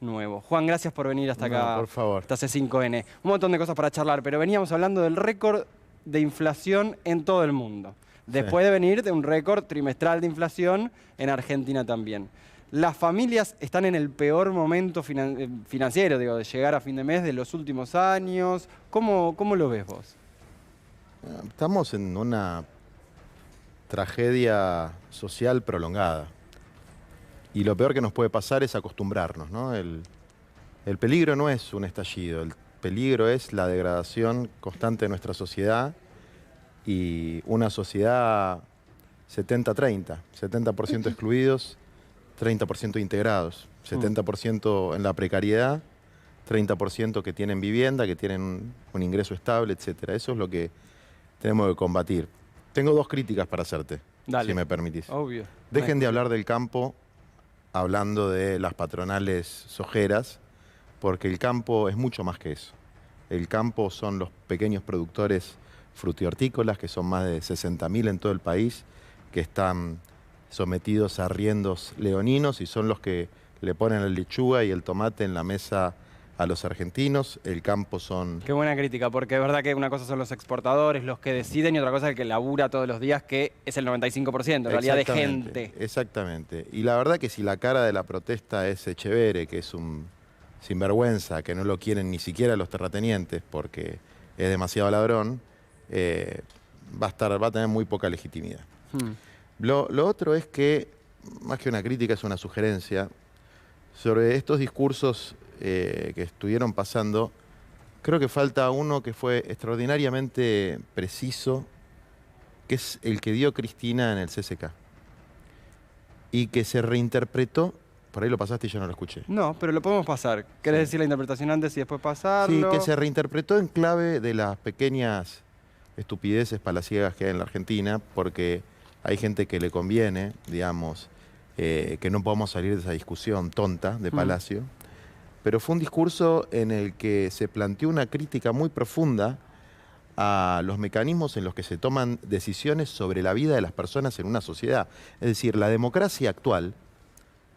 nuevo. Juan, gracias por venir hasta acá, por favor. hasta C5N. Un montón de cosas para charlar, pero veníamos hablando del récord de inflación en todo el mundo. Después de venir de un récord trimestral de inflación en Argentina también. Las familias están en el peor momento financiero, digo, de llegar a fin de mes de los últimos años. ¿Cómo lo ves vos? Estamos en una tragedia social prolongada. Y lo peor que nos puede pasar es acostumbrarnos, ¿no? El peligro no es un estallido, el peligro es la degradación constante de nuestra sociedad y una sociedad 70-30, 70% excluidos, 30% integrados, 70% en la precariedad, 30% que tienen vivienda, que tienen un ingreso estable, etc. Eso es lo que tenemos que combatir. Tengo dos críticas para hacerte, si me permitís. Obvio. Dejen de hablar del campo hablando de las patronales sojeras, porque el campo es mucho más que eso. El campo son los pequeños productores frutihortícolas, que son más de 60.000 en todo el país, que están sometidos a arriendos leoninos y son los que le ponen la lechuga y el tomate en la mesa a los argentinos. El campo son... Qué buena crítica, porque es verdad que una cosa son los exportadores, los que deciden, y otra cosa es el que labura todos los días, que es el 95%, en realidad, de gente. Exactamente. Y la verdad que si la cara de la protesta es Echeverre, que es un sinvergüenza, que no lo quieren ni siquiera los terratenientes porque es demasiado ladrón, va a tener muy poca legitimidad. Lo otro es que, más que una crítica, es una sugerencia. Sobre estos discursos que estuvieron pasando, creo que falta uno que fue extraordinariamente preciso, que es el que dio Cristina en el CCK. Y que se reinterpretó, por ahí lo pasaste y yo no lo escuché. No, pero lo podemos pasar. ¿Querés decir la interpretación antes y después pasarlo? Sí, que se reinterpretó en clave de las pequeñas estupideces palaciegas que hay en la Argentina, porque hay gente que le conviene, digamos, que no podamos salir de esa discusión tonta de Palacio. Pero fue un discurso en el que se planteó una crítica muy profunda a los mecanismos en los que se toman decisiones sobre la vida de las personas en una sociedad. Es decir, la democracia actual,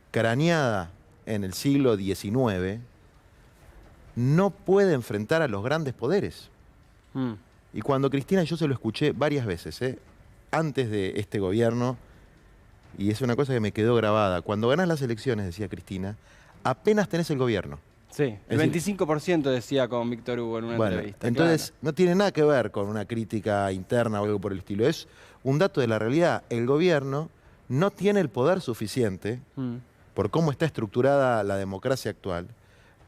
craneada en el siglo XIX, no puede enfrentar a los grandes poderes. Y cuando Cristina, yo se lo escuché varias veces, antes de este gobierno, y es una cosa que me quedó grabada, cuando ganás las elecciones, decía Cristina, apenas tenés el gobierno. Sí, el 25% decía con Víctor Hugo en una entrevista. Entonces, no tiene nada que ver con una crítica interna o algo por el estilo. Es un dato de la realidad. El gobierno no tiene el poder suficiente, por cómo está estructurada la democracia actual,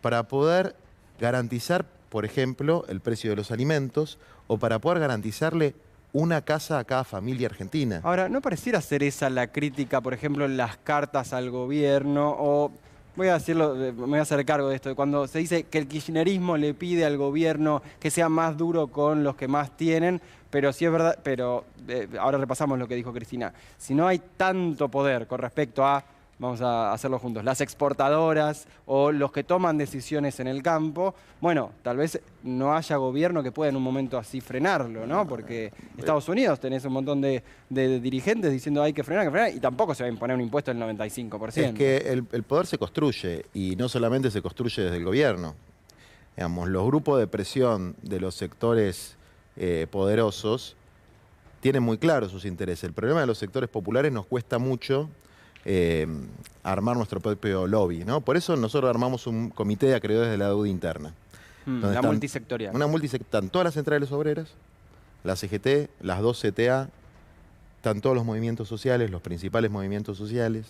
para poder garantizar, por ejemplo, el precio de los alimentos o para poder garantizarle una casa a cada familia argentina. Ahora, ¿no pareciera ser esa la crítica, por ejemplo, en las cartas al gobierno? O, voy a decirlo, me voy a hacer cargo de esto, cuando se dice que el kirchnerismo le pide al gobierno que sea más duro con los que más tienen, pero sí es verdad, pero ahora repasamos lo que dijo Cristina, si no hay tanto poder con respecto a, vamos a hacerlo juntos, las exportadoras o los que toman decisiones en el campo, bueno, tal vez no haya gobierno que pueda en un momento así frenarlo, ¿no? Porque Estados Unidos tenés un montón de dirigentes diciendo hay que frenar, y tampoco se va a imponer un impuesto del 95%. Es que el poder se construye, y no solamente se construye desde el gobierno. Digamos, los grupos de presión de los sectores poderosos tienen muy claros sus intereses. El problema de los sectores populares nos cuesta mucho armar nuestro propio lobby, ¿no? Por eso nosotros armamos un comité de acreedores de la deuda interna. La multisectorial. Una multisectorial. Están todas las centrales obreras, la CGT, las dos CTA, están todos los movimientos sociales, los principales movimientos sociales,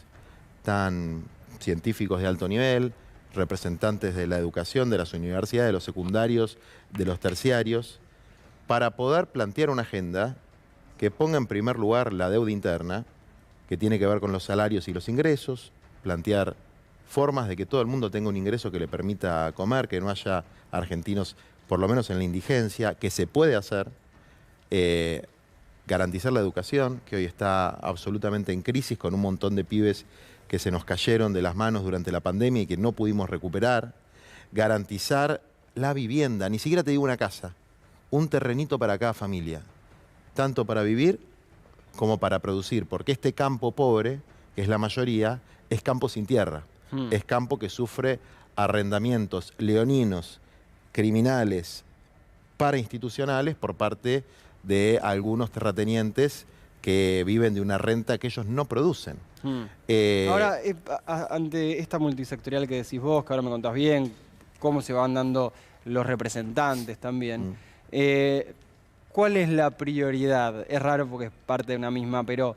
están científicos de alto nivel, representantes de la educación, de las universidades, de los secundarios, de los terciarios, para poder plantear una agenda que ponga en primer lugar la deuda interna, que tiene que ver con los salarios y los ingresos, plantear formas de que todo el mundo tenga un ingreso que le permita comer, que no haya argentinos, por lo menos en la indigencia, que se puede hacer, garantizar la educación, que hoy está absolutamente en crisis con un montón de pibes que se nos cayeron de las manos durante la pandemia y que no pudimos recuperar, garantizar la vivienda, ni siquiera te digo una casa, un terrenito para cada familia, tanto para vivir como para producir, porque este campo pobre, que es la mayoría, es campo sin tierra, es campo que sufre arrendamientos leoninos, criminales, parainstitucionales por parte de algunos terratenientes que viven de una renta que ellos no producen. Ahora, ante esta multisectorial que decís vos, que ahora me contás bien, cómo se van dando los representantes también, ¿cuál es la prioridad? Es raro porque es parte de una misma, pero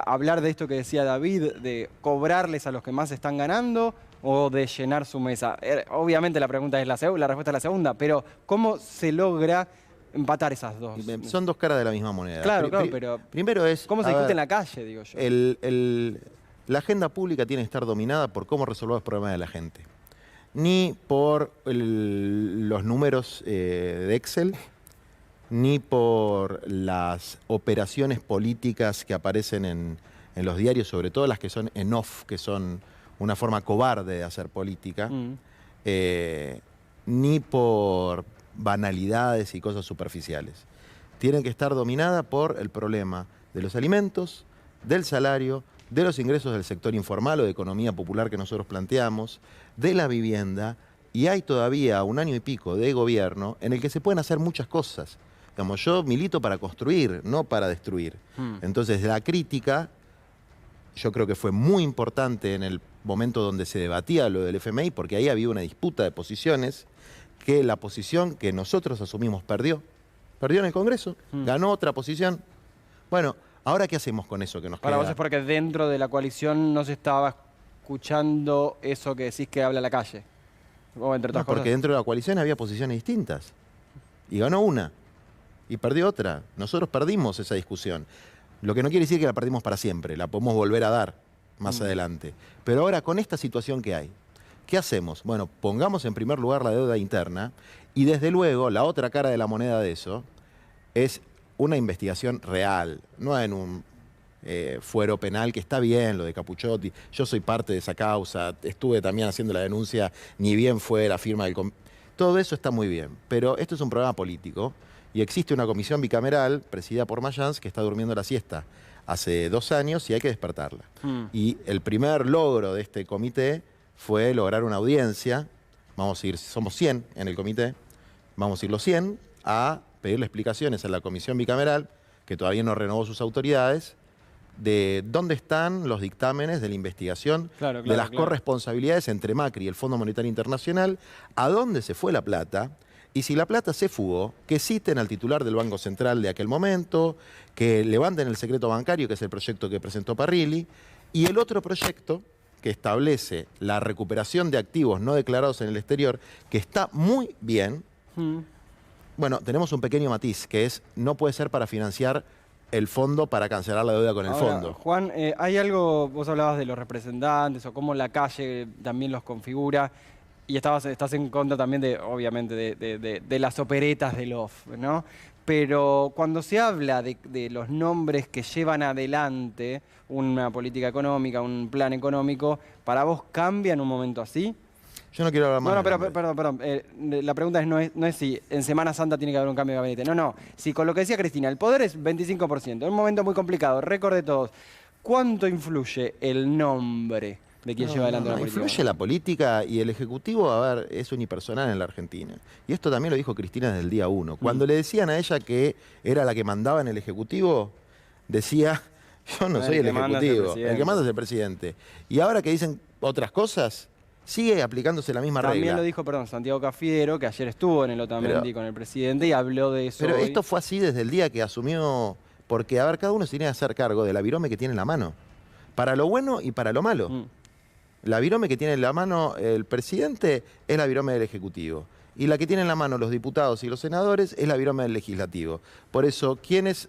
hablar de esto que decía David, de cobrarles a los que más están ganando o de llenar su mesa. Obviamente la pregunta es la respuesta es la segunda, pero ¿cómo se logra empatar esas dos? Son dos caras de la misma moneda. Claro, pero primero es... ¿cómo se discute en la calle, digo yo? La agenda pública tiene que estar dominada por cómo resolver los problemas de la gente. Ni por los números de Excel, ni por las operaciones políticas que aparecen en los diarios, sobre todo las que son en off, que son una forma cobarde de hacer política, ni por banalidades y cosas superficiales. Tienen que estar dominadas por el problema de los alimentos, del salario, de los ingresos del sector informal o de economía popular que nosotros planteamos, de la vivienda, y hay todavía 1 año y pico de gobierno en el que se pueden hacer muchas cosas. Digamos, yo milito para construir, no para destruir. Entonces, la crítica, yo creo que fue muy importante en el momento donde se debatía lo del FMI, porque ahí había una disputa de posiciones, que la posición que nosotros asumimos perdió. Perdió en el Congreso, ganó otra posición. Bueno, ¿ahora qué hacemos con eso que nos queda? Para vos es porque dentro de la coalición no se estaba escuchando eso que decís que habla la calle. O entre otras cosas. Porque dentro de la coalición había posiciones distintas. Y ganó una. Y perdió otra. Nosotros perdimos esa discusión. Lo que no quiere decir que la perdimos para siempre. La podemos volver a dar más adelante. Pero ahora, con esta situación que hay, ¿qué hacemos? Bueno, pongamos en primer lugar la deuda interna y desde luego la otra cara de la moneda de eso es una investigación real, no en un fuero penal, que está bien lo de Capuchotti. Yo soy parte de esa causa, estuve también haciendo la denuncia, ni bien fue la firma del... Todo eso está muy bien, pero esto es un problema político y existe una comisión bicameral presidida por Mayans que está durmiendo la siesta hace 2 años y hay que despertarla. Y el primer logro de este comité fue lograr una audiencia. Vamos a ir, somos 100 en el comité, vamos a ir los 100 a pedirle explicaciones a la comisión bicameral, que todavía no renovó sus autoridades, de dónde están los dictámenes de la investigación, de las corresponsabilidades entre Macri y el Fondo Monetario Internacional, a dónde se fue la plata, y si la plata se fugó, que citen al titular del Banco Central de aquel momento, que levanten el secreto bancario, que es el proyecto que presentó Parrilli, y el otro proyecto que establece la recuperación de activos no declarados en el exterior, que está muy bien. Bueno, tenemos un pequeño matiz, que es no puede ser para financiar el fondo para cancelar la deuda con el fondo. Juan, hay algo, vos hablabas de los representantes o cómo la calle también los configura, y estás en contra también de, obviamente, de las operetas del off, ¿no? Pero cuando se habla de los nombres que llevan adelante una política económica, un plan económico, ¿para vos cambia en un momento así? Yo no quiero hablar más. No, pero perdón. La pregunta no es si en Semana Santa tiene que haber un cambio de gabinete. No. Si con lo que decía Cristina, el poder es 25%, un momento muy complicado, récord de todos. ¿Cuánto influye el nombre de quien lleva adelante la política? Influye la política y el Ejecutivo, a ver, es unipersonal en la Argentina. Y esto también lo dijo Cristina desde el día 1. Cuando le decían a ella que era la que mandaba en el Ejecutivo, decía, yo no soy el Ejecutivo, el que manda es el presidente. Y ahora que dicen otras cosas, sigue aplicándose la misma regla. También lo dijo, Santiago Cafiero, que ayer estuvo en el Otamendi con el presidente y habló de eso. Pero esto fue así desde el día que asumió, porque, a ver, cada uno se tiene que hacer cargo de la virome que tiene en la mano, para lo bueno y para lo malo. La virome que tiene en la mano el presidente es la virome del Ejecutivo. Y la que tienen en la mano los diputados y los senadores es la virome del Legislativo. Por eso, ¿quiénes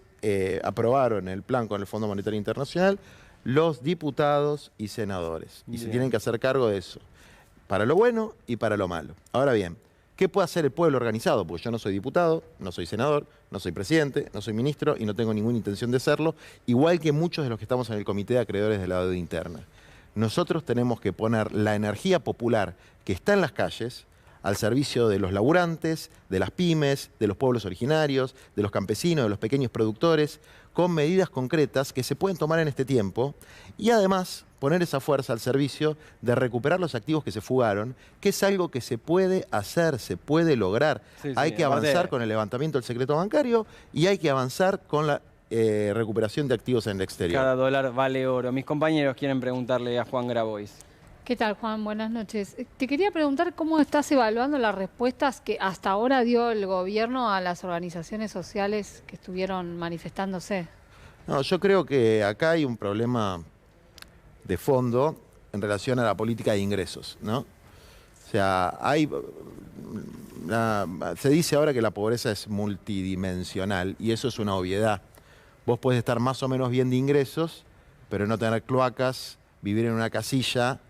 aprobaron el plan con el Fondo Monetario Internacional? Los diputados y senadores. Y se tienen que hacer cargo de eso. Para lo bueno y para lo malo. Ahora bien, ¿qué puede hacer el pueblo organizado? Porque yo no soy diputado, no soy senador, no soy presidente, no soy ministro y no tengo ninguna intención de serlo, igual que muchos de los que estamos en el Comité de Acreedores de la Deuda Interna. Nosotros tenemos que poner la energía popular que está en las calles al servicio de los laburantes, de las pymes, de los pueblos originarios, de los campesinos, de los pequeños productores, con medidas concretas que se pueden tomar en este tiempo y además poner esa fuerza al servicio de recuperar los activos que se fugaron, que es algo que se puede hacer, se puede lograr. Hay que avanzar con el levantamiento del secreto bancario y hay que avanzar con la recuperación de activos en el exterior. Cada dólar vale oro. Mis compañeros quieren preguntarle a Juan Grabois. ¿Qué tal, Juan? Buenas noches. Te quería preguntar cómo estás evaluando las respuestas que hasta ahora dio el gobierno a las organizaciones sociales que estuvieron manifestándose. No, yo creo que acá hay un problema de fondo en relación a la política de ingresos, ¿no? O sea, se dice ahora que la pobreza es multidimensional y eso es una obviedad. Vos podés estar más o menos bien de ingresos, pero no tener cloacas, vivir en una casilla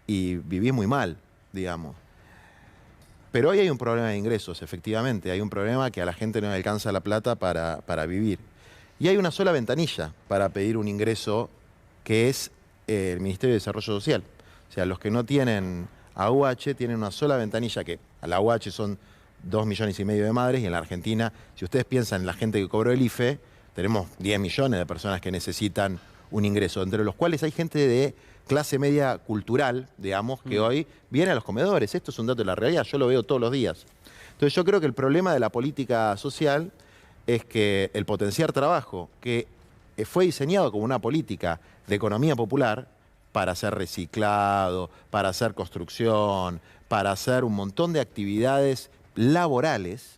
y vivís muy mal, digamos. Pero hoy hay un problema de ingresos, efectivamente. Hay un problema que a la gente no le alcanza la plata para vivir. Y hay una sola ventanilla para pedir un ingreso, que es el Ministerio de Desarrollo Social. O sea, los que no tienen AUH tienen una sola ventanilla, que a la AUH son 2,5 millones de madres, y en la Argentina, si ustedes piensan en la gente que cobró el IFE, tenemos 10 millones de personas que necesitan un ingreso, entre los cuales hay gente de clase media cultural, digamos, que hoy viene a los comedores. Esto es un dato de la realidad, yo lo veo todos los días. Entonces yo creo que el problema de la política social es que el potenciar trabajo, que fue diseñado como una política de economía popular para hacer reciclado, para hacer construcción, para hacer un montón de actividades laborales,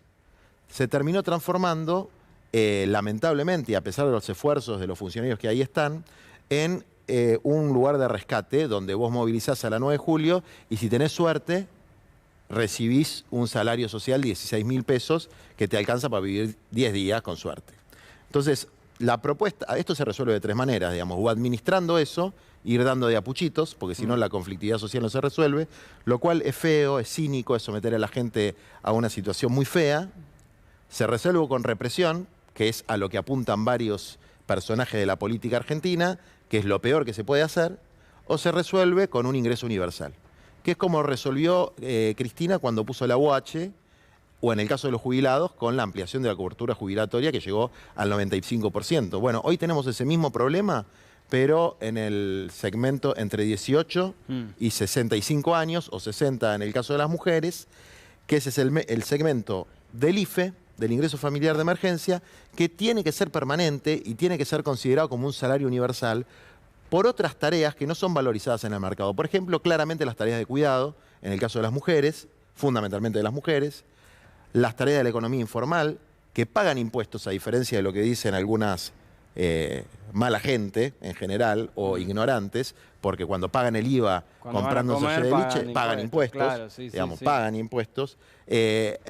se terminó transformando, lamentablemente, y a pesar de los esfuerzos de los funcionarios que ahí están, en un lugar de rescate donde vos movilizás a la 9 de julio y si tenés suerte, recibís un salario social de 16.000 pesos que te alcanza para vivir 10 días con suerte. Entonces, la propuesta, esto se resuelve de 3 maneras, digamos, o administrando eso, ir dando de apuchitos, porque si no la conflictividad social no se resuelve, lo cual es feo, es cínico, es someter a la gente a una situación muy fea. Se resuelve con represión, que es a lo que apuntan varios personajes de la política argentina, que es lo peor que se puede hacer, o se resuelve con un ingreso universal, que es como resolvió Cristina cuando puso la UH, o en el caso de los jubilados, con la ampliación de la cobertura jubilatoria que llegó al 95%. Bueno, hoy tenemos ese mismo problema, pero en el segmento entre 18 y 65 años, o 60 en el caso de las mujeres, que ese es el segmento del IFE, del ingreso familiar de emergencia, que tiene que ser permanente y tiene que ser considerado como un salario universal por otras tareas que no son valorizadas en el mercado. Por ejemplo, claramente las tareas de cuidado, en el caso de las mujeres, fundamentalmente de las mujeres, las tareas de la economía informal, que pagan impuestos, a diferencia de lo que dicen algunas mala gente en general o ignorantes, porque cuando pagan el IVA comprando sociedad de liche, pagan impuestos, claro, pagan impuestos.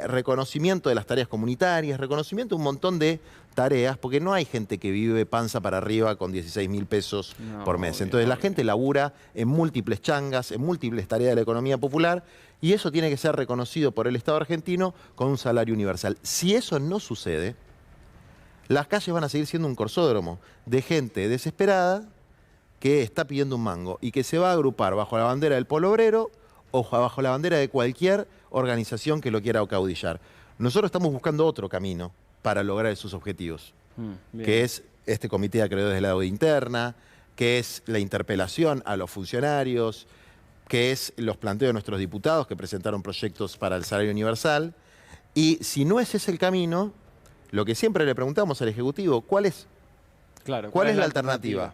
Reconocimiento de las tareas comunitarias, reconocimiento de un montón de tareas, porque no hay gente que vive panza para arriba con 16.000 pesos por mes. Entonces la gente labura en múltiples changas, en múltiples tareas de la economía popular, y eso tiene que ser reconocido por el Estado argentino con un salario universal. Si eso no sucede, las calles van a seguir siendo un corsódromo de gente desesperada que está pidiendo un mango y que se va a agrupar bajo la bandera del Polo Obrero o bajo la bandera de cualquier organización que lo quiera acaudillar. Nosotros estamos buscando otro camino para lograr esos objetivos, que es este comité de acreedores de la deuda interna, que es la interpelación a los funcionarios, que es los planteos de nuestros diputados que presentaron proyectos para el salario universal. Y si no ese es el camino, lo que siempre le preguntamos al Ejecutivo, ¿cuál es la alternativa?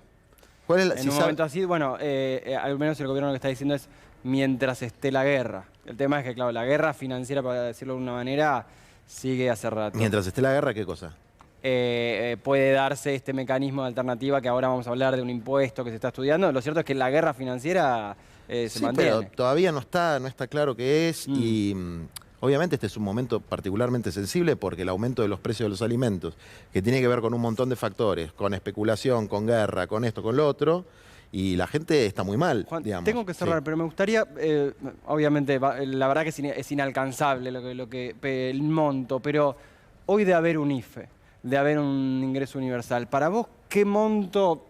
¿Cuál es en un momento así, bueno, al menos el gobierno lo que está diciendo es mientras esté la guerra. El tema es que, claro, la guerra financiera, para decirlo de una manera, sigue hace rato. Mientras esté la guerra, ¿qué cosa? Puede darse este mecanismo de alternativa que ahora vamos a hablar de un impuesto que se está estudiando. Lo cierto es que la guerra financiera se mantiene. Pero todavía no está claro qué es y obviamente este es un momento particularmente sensible porque el aumento de los precios de los alimentos, que tiene que ver con un montón de factores, con especulación, con guerra, con esto, con lo otro, y la gente está muy mal, Juan, digamos. Tengo que cerrar, pero me gustaría, obviamente, la verdad que es inalcanzable el monto, pero hoy de haber un IFE, de haber un ingreso universal, para vos, ¿qué monto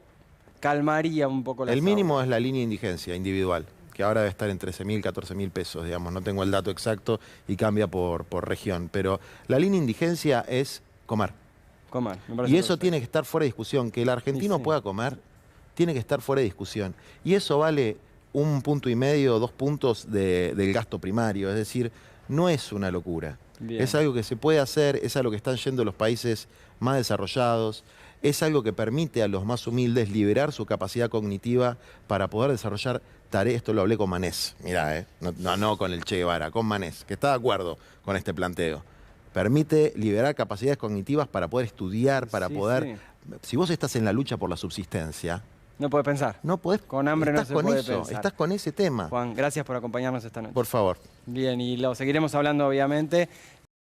calmaría un poco la El mínimo es la línea de indigencia individual, que ahora debe estar en 13.000, 14.000 pesos, digamos. No tengo el dato exacto y cambia por región. Pero la línea de indigencia es comer. Comer, me parece Y eso perfecto. tiene que estar fuera de discusión. Que el argentino Sí. pueda comer, tiene que estar fuera de discusión. Y eso vale 1,5 puntos, 2 puntos del gasto primario. Es decir, no es una locura. Bien. Es algo que se puede hacer, es a lo que están yendo los países más desarrollados, es algo que permite a los más humildes liberar su capacidad cognitiva para poder desarrollar tareas. Esto lo hablé con Manés, mirá, no con el Che Guevara, con Manés, que está de acuerdo con este planteo. Permite liberar capacidades cognitivas para poder estudiar, para Sí, poder... sí. Si vos estás en la lucha por la subsistencia, No puedes pensar. no podés... Con hambre no estás se con puede eso, pensar. estás con ese tema. Juan, gracias por acompañarnos esta noche. Por favor. Bien, y lo seguiremos hablando obviamente.